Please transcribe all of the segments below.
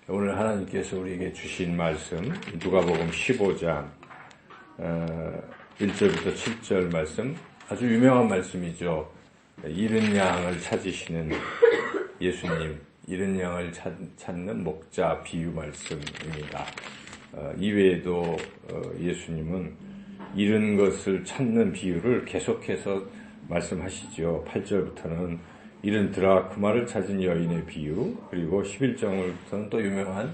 오늘 하나님께서 우리에게 주신 말씀 누가복음 15장 1절부터 7절 말씀, 아주 유명한 말씀이죠. 잃은 양을 찾으시는 예수님, 잃은 양을 찾는 목자 비유 말씀입니다. 이외에도 예수님은 잃은 것을 찾는 비유를 계속해서 말씀하시죠. 8절부터는 잃은 드라크마를 찾은 여인의 비유, 그리고 11장부터는 또 유명한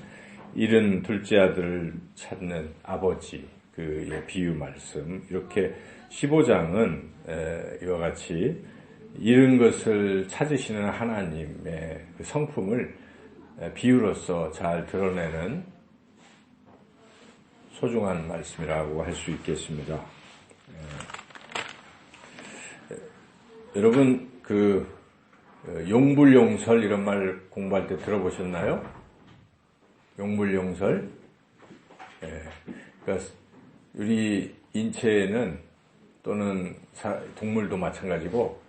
잃은 둘째 아들을 찾는 아버지 그의 비유 말씀. 이렇게 15장은 이와 같이 잃은 것을 찾으시는 하나님의 그 성품을 비유로서 잘 드러내는 소중한 말씀이라고 할 수 있겠습니다. 여러분 용불용설 이런 말 공부할 때 들어보셨나요? 용불용설. 그러니까 우리 인체는 또는 동물도 마찬가지고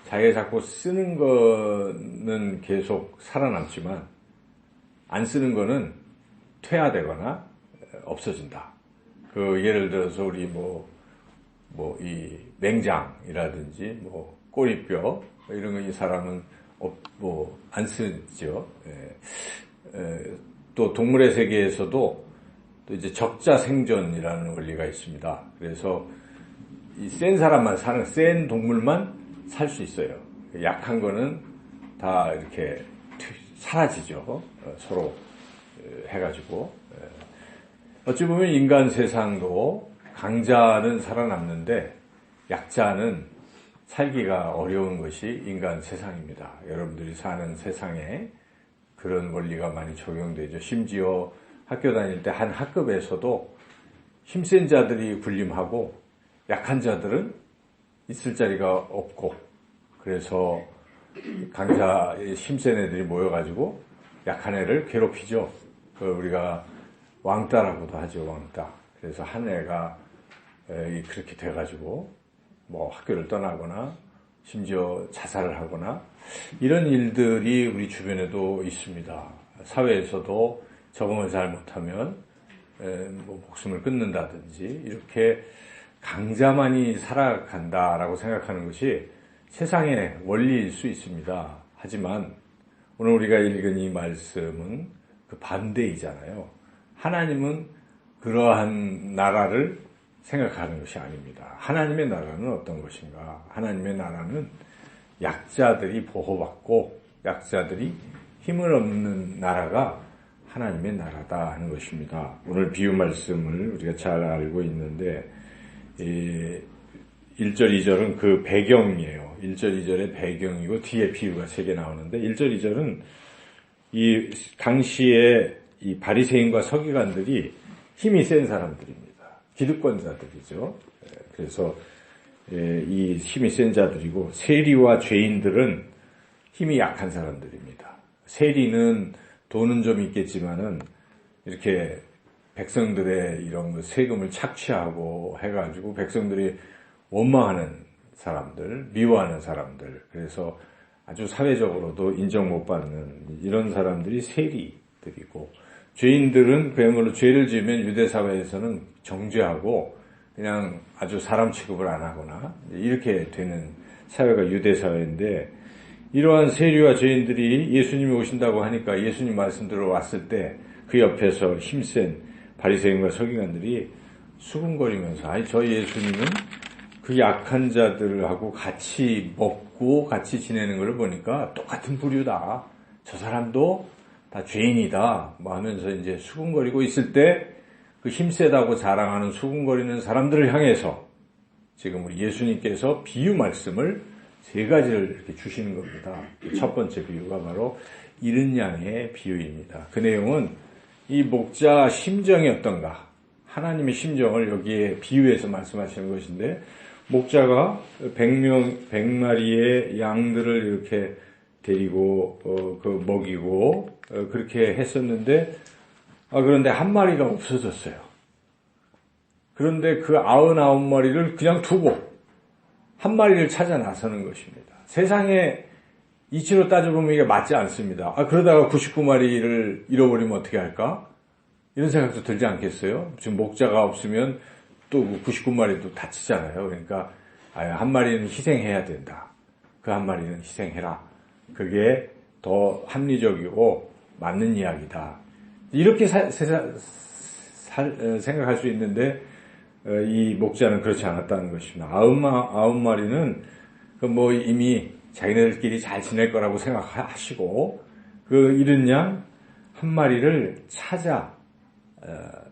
자기가 자꾸 쓰는 거는 계속 살아남지만 안 쓰는 거는 퇴화되거나 없어진다. 예를 들어서 우리 이 맹장이라든지 꼬리뼈 이런 거 이 사람은 안 쓰죠. 또 동물의 세계에서도 또 이제 적자 생존이라는 원리가 있습니다. 그래서 이 센 사람만 센 동물만 살 수 있어요. 약한 거는 다 이렇게 사라지죠. 서로 해가지고. 어찌 보면 인간 세상도 강자는 살아남는데 약자는 살기가 어려운 것이 인간 세상입니다. 여러분들이 사는 세상에 그런 원리가 많이 적용되죠. 심지어 학교 다닐 때 한 학급에서도 힘센 자들이 군림하고 약한 자들은 있을 자리가 없고, 그래서 강자 힘센 애들이 모여가지고 약한 애를 괴롭히죠. 우리가 왕따라고도 하죠. 왕따. 그래서 한 애가 그렇게 돼가지고 학교를 떠나거나 심지어 자살을 하거나 이런 일들이 우리 주변에도 있습니다. 사회에서도 적응을 잘 못하면 목숨을 끊는다든지 이렇게 강자만이 살아간다라고 생각하는 것이 세상의 원리일 수 있습니다. 하지만 오늘 우리가 읽은 이 말씀은 그 반대이잖아요. 하나님은 그러한 나라를 생각하는 것이 아닙니다. 하나님의 나라는 어떤 것인가? 하나님의 나라는 약자들이 보호받고 약자들이 힘을 얻는 나라가 하나님의 나라다 하는 것입니다. 오늘 비유 말씀을 우리가 잘 알고 있는데 1절, 2절은 그 배경이에요. 1절, 2절의 배경이고 뒤에 비유가 3개 나오는데 1절, 2절은 이 당시에 이 바리새인과 서기관들이 힘이 센 사람들입니다. 기득권자들이죠. 그래서 이 힘이 센 자들이고 세리와 죄인들은 힘이 약한 사람들입니다. 세리는 돈은 좀 있겠지만은 이렇게 백성들의 이런 세금을 착취하고 해가지고 백성들이 원망하는 사람들, 미워하는 사람들, 그래서 아주 사회적으로도 인정 못 받는 이런 사람들이 세리들이고, 죄인들은 그야말로 죄를 지으면 유대사회에서는 정죄하고 그냥 아주 사람 취급을 안 하거나 이렇게 되는 사회가 유대사회인데, 이러한 세리와 죄인들이 예수님이 오신다고 하니까 예수님 말씀 들어왔을 때 그 옆에서 힘센 바리새인과 서기관들이 수군거리면서 저 예수님은 그 약한 자들하고 같이 먹고 같이 지내는 걸 보니까 똑같은 부류다. 저 사람도 다 죄인이다. 하면서 이제 수군거리고 있을 때 그 힘세다고 자랑하는 수군거리는 사람들을 향해서 지금 우리 예수님께서 비유 말씀을 3가지를 이렇게 주시는 겁니다. 첫 번째 비유가 바로 잃은 양의 비유입니다. 그 내용은 이 목자 심정이 어떤가? 하나님의 심정을 여기에 비유해서 말씀하시는 것인데, 목자가 100마리의 양들을 이렇게 데리고 먹이고 그렇게 했었는데, 그런데 한 마리가 없어졌어요. 그런데 그 99마리를 그냥 두고 한 마리를 찾아 나서는 것입니다. 세상에 이치로 따져보면 이게 맞지 않습니다. 그러다가 99마리를 잃어버리면 어떻게 할까? 이런 생각도 들지 않겠어요? 지금 목자가 없으면 또 99마리도 다치잖아요. 그러니까 한 마리는 희생해야 된다. 그 한 마리는 희생해라. 그게 더 합리적이고 맞는 이야기다. 이렇게 생각할 수 있는데 이 목자는 그렇지 않았다는 것입니다. 9마리는 이미 자기네들끼리 잘 지낼 거라고 생각하시고 그 잃은 양 한 마리를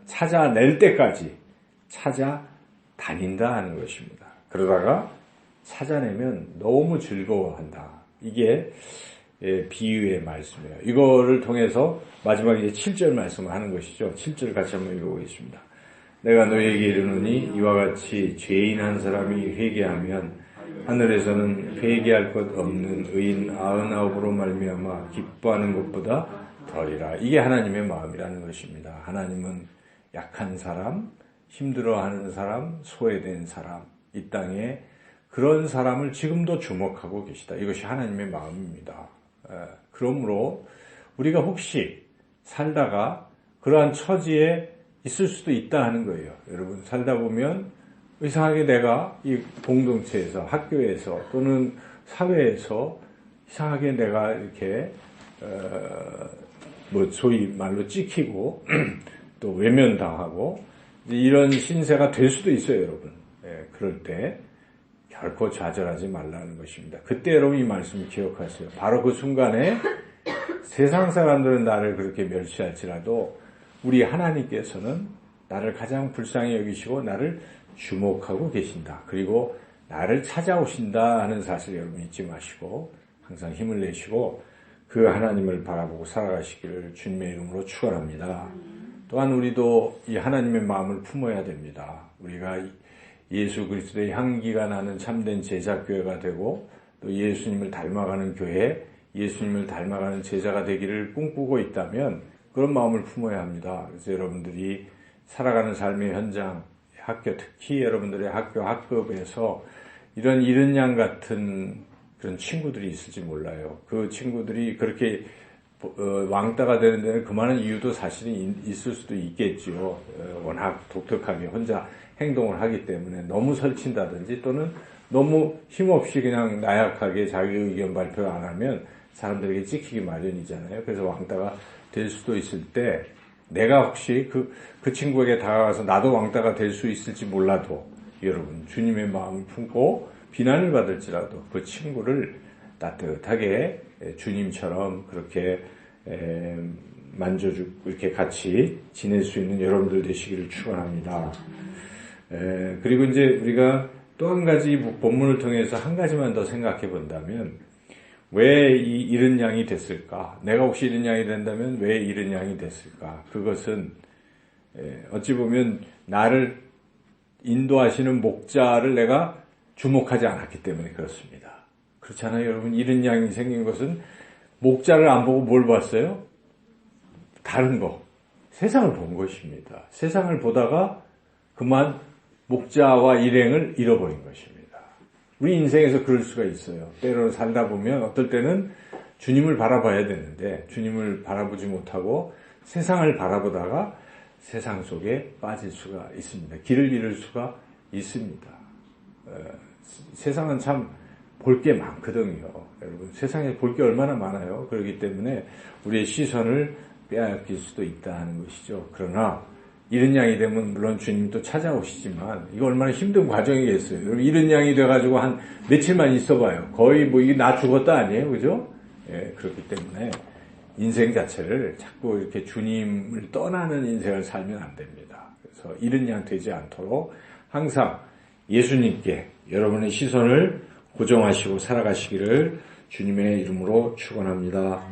찾아낼 때까지 찾아다닌다 하는 것입니다. 그러다가 찾아내면 너무 즐거워한다. 이게 비유의 말씀이에요. 이거를 통해서 마지막에 이제 7절 말씀을 하는 것이죠. 7절 같이 한번 읽어보겠습니다. 내가 너희에게 이르노니 이와 같이 죄인 한 사람이 회개하면 하늘에서는 회개할 것 없는 의인 99으로 말미암아 기뻐하는 것보다 덜이라. 이게 하나님의 마음이라는 것입니다. 하나님은 약한 사람, 힘들어하는 사람, 소외된 사람, 이 땅에 그런 사람을 지금도 주목하고 계시다. 이것이 하나님의 마음입니다. 그러므로 우리가 혹시 살다가 그러한 처지에 있을 수도 있다 하는 거예요. 여러분, 살다 보면 이상하게 내가 이 공동체에서, 학교에서 또는 사회에서 이상하게 내가 이렇게 소위 말로 찍히고 또 외면당하고 이런 신세가 될 수도 있어요, 여러분. 그럴 때 결코 좌절하지 말라는 것입니다. 그때 여러분 이 말씀을 기억하세요. 바로 그 순간에 세상 사람들은 나를 그렇게 멸시할지라도 우리 하나님께서는 나를 가장 불쌍히 여기시고 나를 주목하고 계신다. 그리고 나를 찾아오신다 하는 사실 여러분 잊지 마시고 항상 힘을 내시고 그 하나님을 바라보고 살아가시기를 주님의 이름으로 축원합니다. 또한 우리도 이 하나님의 마음을 품어야 됩니다. 우리가 예수 그리스도의 향기가 나는 참된 제자교회가 되고 또 예수님을 닮아가는 교회, 예수님을 닮아가는 제자가 되기를 꿈꾸고 있다면 그런 마음을 품어야 합니다. 그래서 여러분들이 살아가는 삶의 현장, 학교, 특히 여러분들의 학급에서 이런 잃은 양 같은 그런 친구들이 있을지 몰라요. 그 친구들이 그렇게 왕따가 되는 데는 그만한 이유도 사실은 있을 수도 있겠죠. 워낙 독특하게 혼자 행동을 하기 때문에 너무 설친다든지 또는 너무 힘없이 그냥 나약하게 자기 의견 발표 안 하면 사람들에게 찍히기 마련이잖아요. 그래서 왕따가 될 수도 있을 때 내가 혹시 그 친구에게 다가가서 나도 왕따가 될 수 있을지 몰라도 여러분 주님의 마음을 품고 비난을 받을지라도 그 친구를 따뜻하게 주님처럼 그렇게 만져주고 이렇게 같이 지낼 수 있는 여러분들 되시기를 축원합니다. 그리고 이제 우리가 또 한 가지 본문을 통해서 한 가지만 더 생각해 본다면 왜 이 잃은 양이 됐을까? 내가 혹시 잃은 양이 된다면 왜 잃은 양이 됐을까? 그것은 어찌 보면 나를 인도하시는 목자를 내가 주목하지 않았기 때문에 그렇습니다. 그렇잖아요, 여러분. 잃은 양이 생긴 것은 목자를 안 보고 뭘 봤어요? 다른 거. 세상을 본 것입니다. 세상을 보다가 그만 목자와 일행을 잃어버린 것입니다. 우리 인생에서 그럴 수가 있어요. 때로는 살다 보면 어떨 때는 주님을 바라봐야 되는데 주님을 바라보지 못하고 세상을 바라보다가 세상 속에 빠질 수가 있습니다. 길을 잃을 수가 있습니다. 세상은 참 볼 게 많거든요. 여러분, 세상에 볼 게 얼마나 많아요. 그렇기 때문에 우리의 시선을 빼앗길 수도 있다는 것이죠. 그러나 잃은 양이 되면 물론 주님도 찾아오시지만 이거 얼마나 힘든 과정이겠어요. 잃은 양이 돼가지고 한 며칠만 있어봐요. 거의 이게 나 죽었다 아니에요, 그죠? 그렇기 때문에 인생 자체를 자꾸 이렇게 주님을 떠나는 인생을 살면 안 됩니다. 그래서 잃은 양 되지 않도록 항상 예수님께 여러분의 시선을 고정하시고 살아가시기를 주님의 이름으로 축원합니다.